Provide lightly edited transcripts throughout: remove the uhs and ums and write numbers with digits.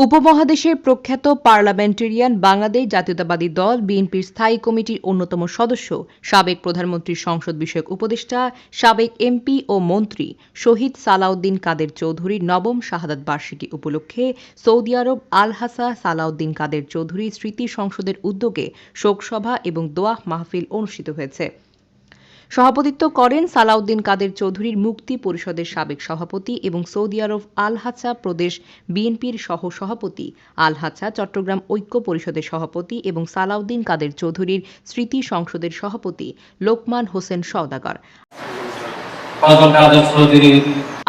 উপমহাদেশের প্রখ্যাত পার্লামেন্টেরিয়ান বাংলাদেশ জাতীয়তাবাদী দল বিএনপির স্থায়ী কমিটির অন্যতম সদস্য সাবেক প্রধানমন্ত্রীর সংসদ বিষয়ক উপদেষ্টা সাবেক এমপি ও মন্ত্রী শহীদ সালাউদ্দিন কাদের চৌধুরীর নবম শাহাদাত বার্ষিকী উপলক্ষে সৌদি আরব আল হাসা সালাউদ্দিন কাদের চৌধুরী স্মৃতি সংসদের উদ্যোগে শোকসভা এবং দোয়া মাহফিল অনুষ্ঠিত হয়েছে। সভাপতিত্ব করেন সালাউদ্দিন কাদের চৌধুরীর মুক্তি পরিষদের সাবেক সভাপতি এবং সৌদি আরব আল হাসা প্রদেশ বিএনপির সহ সভাপতি, আল হাসা চট্টগ্রাম ঐক্য পরিষদের সভাপতি এবং সালাউদ্দিন কাদের চৌধুরীর স্মৃতি সংসদের সভাপতি লোকমান হোসেন সওদাগর।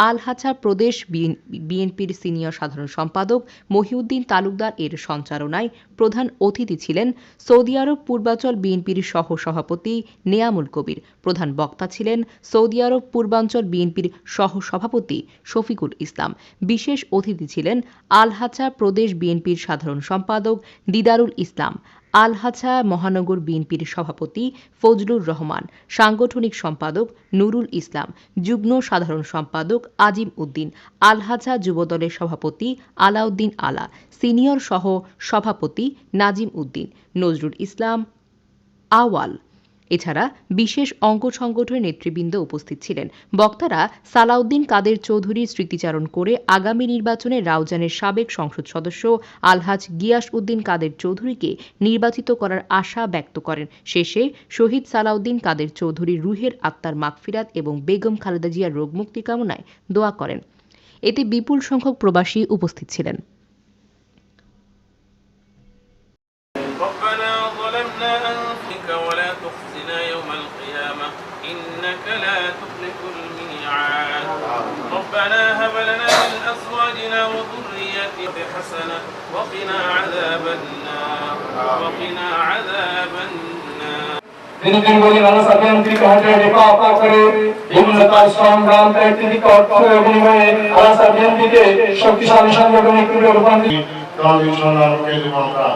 আল হাসা প্রদেশ বিএনপির সিনিয়র সাধারণ সম্পাদক মহিউদ্দিন তালুকদার এর সঞ্চালনায় প্রধান অতিথি ছিলেন সৌদি আরব পূর্বাঞ্চল বিএনপির সহ সভাপতি নেয়ামুল কবির। প্রধান বক্তা ছিলেন সৌদি আরব পূর্বাঞ্চল বিএনপির সহ সভাপতি শফিকুল ইসলাম। বিশেষ অতিথি ছিলেন আল হাসা প্রদেশ বিএনপির সাধারণ সম্পাদক দিদারুল ইসলাম, আল হাসা মহানগর বিএনপির সভাপতি ফজলুর রহমান, সাংগঠনিক সম্পাদক নুরুল ইসলাম, যুগ্ম সাধারণ সম্পাদক আজিম উদ্দিন, আল হাসা যুবদলের সভাপতি আলাউদ্দিন আলা, সিনিয়র সহ সভাপতি নাজিম উদ্দিন, নজরুল ইসলাম আওয়াল। এছাড়া বিশেষ অঙ্গ সংগঠনের নেতৃবৃন্দ উপস্থিত ছিলেন। বক্তারা সালাউদ্দিন কাদের চৌধুরীর স্মৃতিচারণ করে আগামী নির্বাচনে রাউজানের সাবেক সংসদ সদস্য আলহাজ গিয়াস উদ্দিন কাদের চৌধুরীকে নির্বাচিত করার আশা ব্যক্ত করেন। শেষে শহীদ সালাউদ্দিন কাদের চৌধুরীর রুহের আত্মার মাগফিরাত এবং বেগম খালেদা জিয়ার রোগমুক্তি কামনায় দোয়া করেন। এতে বিপুল সংখ্যক প্রবাসী উপস্থিত ছিলেন। ولا تخزنا يوم القيامة إنك لا تخلف الميعاد ربنا هب لنا من أزواجنا وذرياتنا حسنة وقنا عذاب النار وقنا عذاب النار দিন বলি আল্লাহ সাবেন থেকে হাতে রেখা আপা করে ইমনতার সংগ্রাম ব্যক্তিগত অর্থ বিনিময়ে আল্লাহ সাবেন থেকে শক্তিশালী সংগঠনের রূপান্তরিত কমিশনার কে আমরা